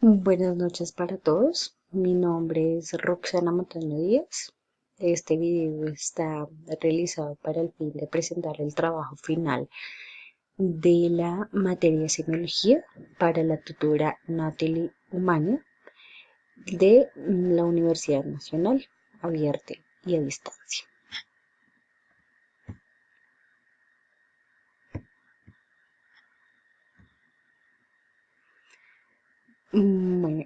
Buenas noches para todos. Mi nombre es Roxana Montaño Díaz. Este video está realizado para el fin de presentar el trabajo final de la materia de semiología para la tutora Natalie Umaña de la Universidad Nacional, abierta y a distancia. Bueno,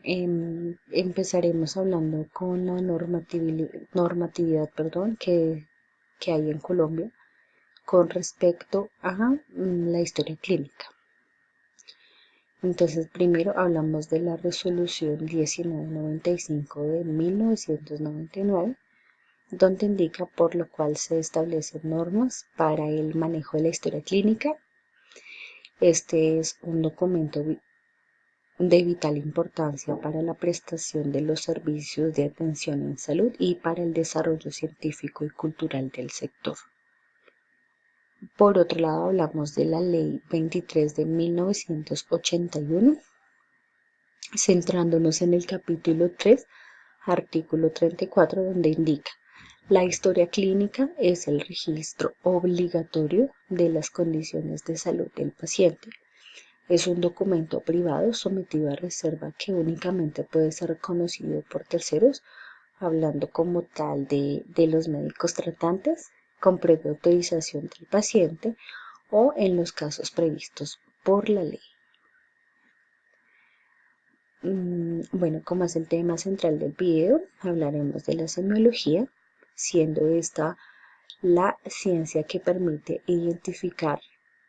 empezaremos hablando con la normatividad, que hay en Colombia con respecto a la historia clínica. Entonces, primero hablamos de la resolución 1995 de 1999, donde indica por lo cual se establecen normas para el manejo de la historia clínica. Este es un documento de vital importancia para la prestación de los servicios de atención en salud y para el desarrollo científico y cultural del sector. Por otro lado, hablamos de la Ley 23 de 1981, centrándonos en el capítulo 3, artículo 34, donde indica: la historia clínica es el registro obligatorio de las condiciones de salud del paciente. Es un documento privado sometido a reserva que únicamente puede ser reconocido por terceros, hablando como tal de los médicos tratantes, con previa autorización del paciente o en los casos previstos por la ley. Bueno, como es el tema central del video, hablaremos de la semiología, siendo esta la ciencia que permite identificar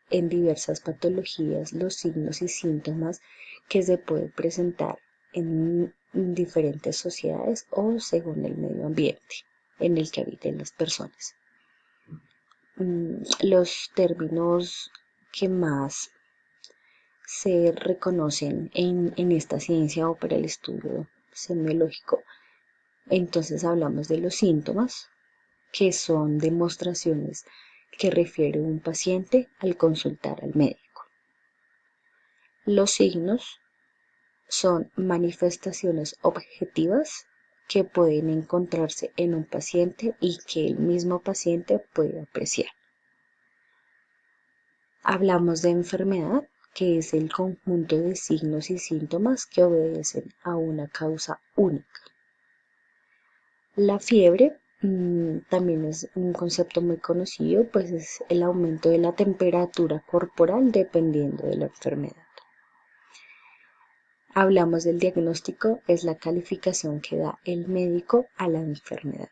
en diversas patologías los signos y síntomas que se pueden presentar en diferentes sociedades o según el medio ambiente en el que habiten las personas. Los términos que más se reconocen en esta ciencia o para el estudio semiológico, entonces hablamos de los síntomas, que son demostraciones que refiere un paciente al consultar al médico. Los signos son manifestaciones objetivas que pueden encontrarse en un paciente y que el mismo paciente puede apreciar. Hablamos de enfermedad, que es el conjunto de signos y síntomas que obedecen a una causa única. La fiebre también es un concepto muy conocido, pues es el aumento de la temperatura corporal dependiendo de la enfermedad. Hablamos del diagnóstico, es la calificación que da el médico a la enfermedad.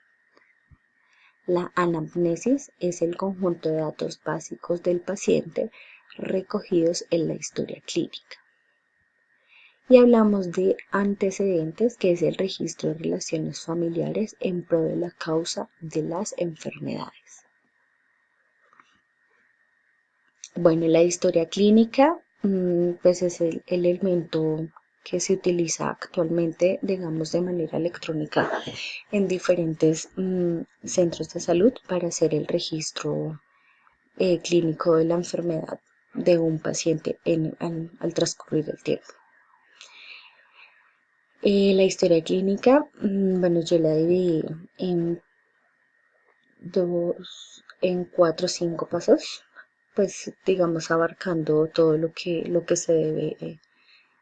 La anamnesis es el conjunto de datos básicos del paciente recogidos en la historia clínica. Y hablamos de antecedentes, que es el registro de relaciones familiares en pro de la causa de las enfermedades. Bueno, la historia clínica, pues es el elemento que se utiliza actualmente, digamos, de manera electrónica en diferentes centros de salud para hacer el registro clínico de la enfermedad de un paciente al transcurrir el tiempo. La historia clínica, bueno, yo la dividí en 4 o 5 pasos, pues digamos abarcando todo lo que se debe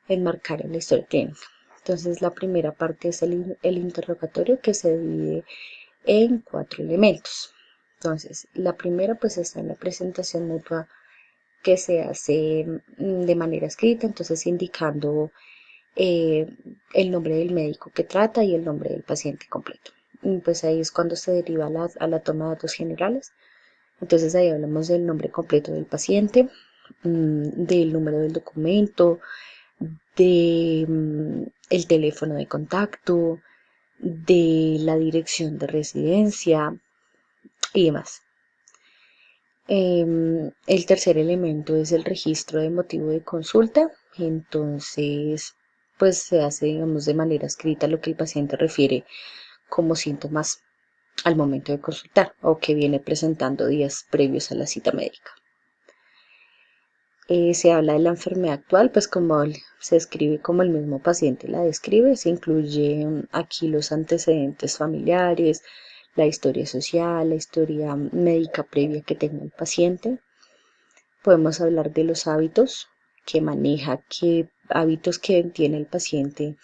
enmarcar en la historia clínica. Entonces la primera parte es el interrogatorio, que se divide en 4 elementos. Entonces la primera pues está en la presentación mutua, que se hace de manera escrita, entonces indicando el nombre del médico que trata y el nombre del paciente completo. Pues ahí es cuando se deriva a la toma de datos generales. Entonces ahí hablamos del nombre completo del paciente, del número del documento, de el teléfono de contacto, de la dirección de residencia y demás. El tercer elemento es el registro de motivo de consulta. Entonces, pues se hace, digamos, de manera escrita lo que el paciente refiere como síntomas al momento de consultar o que viene presentando días previos a la cita médica. Se habla de la enfermedad actual, pues se escribe como el mismo paciente la describe, se incluye aquí los antecedentes familiares, la historia social, la historia médica previa que tenga el paciente. Podemos hablar de los hábitos que maneja, qué hábitos que tiene el paciente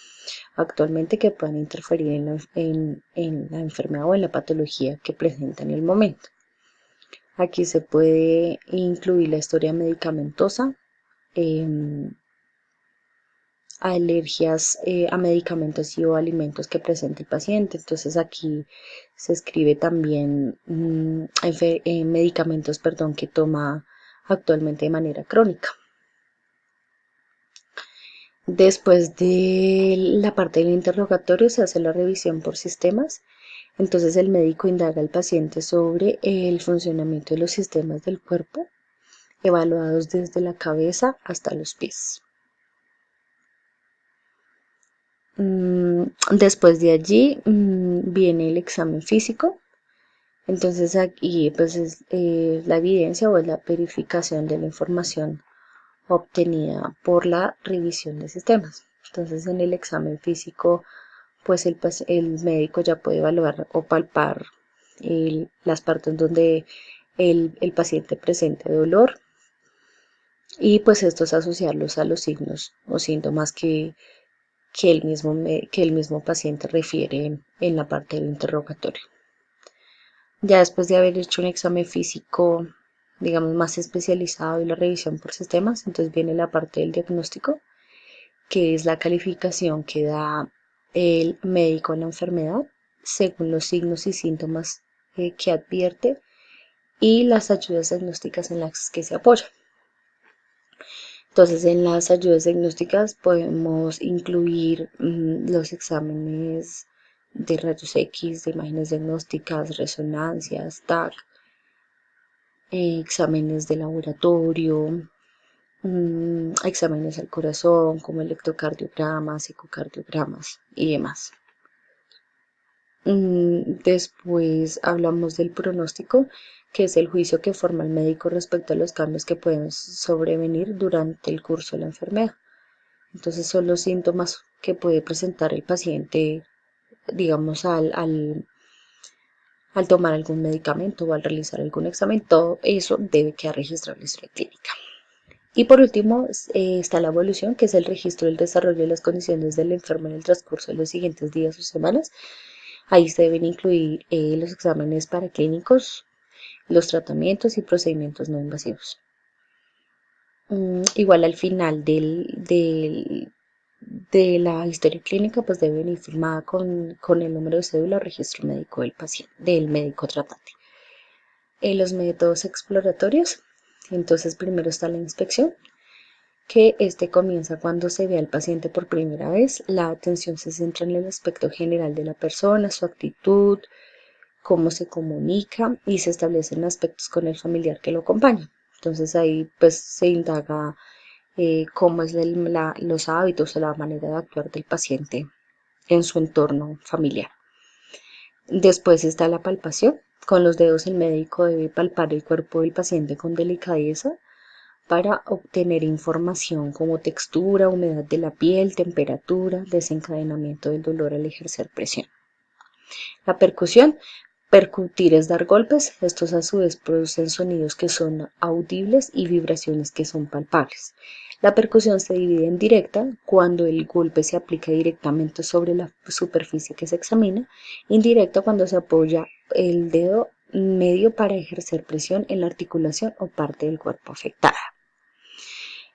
actualmente que puedan interferir en la enfermedad o en la patología que presenta en el momento. Aquí se puede incluir la historia medicamentosa, em, alergias a medicamentos y o alimentos que presenta el paciente. Entonces aquí se escribe también medicamentos, perdón, que toma actualmente de manera crónica. Después de la parte del interrogatorio se hace la revisión por sistemas. Entonces el médico indaga al paciente sobre el funcionamiento de los sistemas del cuerpo, evaluados desde la cabeza hasta los pies. Después de allí viene el examen físico. Entonces aquí pues es la evidencia o es la verificación de la información obtenida por la revisión de sistemas. Entonces en el examen físico pues el médico ya puede evaluar o palpar las partes donde el paciente presente dolor y pues estos asociarlos a los signos o síntomas que el mismo paciente refiere en la parte del interrogatorio. Ya después de haber hecho un examen físico, digamos, más especializado y la revisión por sistemas, entonces viene la parte del diagnóstico, que es la calificación que da el médico a la enfermedad según los signos y síntomas que advierte y las ayudas diagnósticas en las que se apoya. Entonces, en las ayudas diagnósticas podemos incluir los exámenes de rayos X, de imágenes diagnósticas, resonancias, TAC, exámenes de laboratorio, exámenes al corazón como electrocardiogramas, ecocardiogramas y demás. Después hablamos del pronóstico, que es el juicio que forma el médico respecto a los cambios que pueden sobrevenir durante el curso de la enfermedad. Entonces son los síntomas que puede presentar el paciente, digamos, al tomar algún medicamento o al realizar algún examen. Todo eso debe quedar registrado en la historia clínica. Y por último está la evolución, que es el registro del desarrollo de las condiciones del enfermo en el transcurso de los siguientes días o semanas. Ahí se deben incluir los exámenes paraclínicos, los tratamientos y procedimientos no invasivos. Igual al final de la historia clínica, pues debe venir firmada con el número de cédula o registro médico del paciente, del médico tratante. Los métodos exploratorios, entonces primero está la inspección, que comienza cuando se ve al paciente por primera vez. La atención se centra en el aspecto general de la persona, su actitud, cómo se comunica y se establecen aspectos con el familiar que lo acompaña. Entonces ahí pues se indaga cómo es los hábitos o la manera de actuar del paciente en su entorno familiar. Después está la palpación. Con los dedos el médico debe palpar el cuerpo del paciente con delicadeza para obtener información como textura, humedad de la piel, temperatura, desencadenamiento del dolor al ejercer presión. La percusión. Percutir es dar golpes. Estos a su vez producen sonidos que son audibles y vibraciones que son palpables. La percusión se divide en directa, cuando el golpe se aplica directamente sobre la superficie que se examina, indirecta cuando se apoya el dedo medio para ejercer presión en la articulación o parte del cuerpo afectada.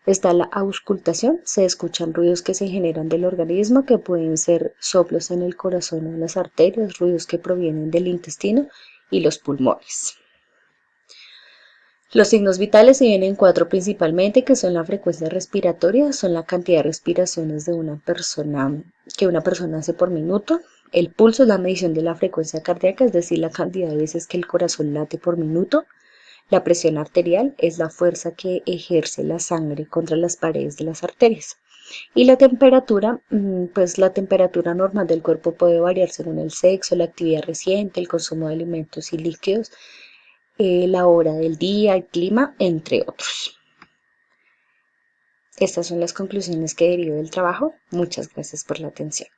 Está la auscultación, se escuchan ruidos que se generan del organismo, que pueden ser soplos en el corazón o en las arterias, ruidos que provienen del intestino y los pulmones. Los signos vitales se dividen en 4 principalmente, que son la frecuencia respiratoria, son la cantidad de respiraciones que una persona hace por minuto. El pulso es la medición de la frecuencia cardíaca, es decir, la cantidad de veces que el corazón late por minuto. La presión arterial es la fuerza que ejerce la sangre contra las paredes de las arterias. Y la temperatura, pues la temperatura normal del cuerpo puede variar según el sexo, la actividad reciente, el consumo de alimentos y líquidos, la hora del día, el clima, entre otros. Estas son las conclusiones que derivo del trabajo. Muchas gracias por la atención.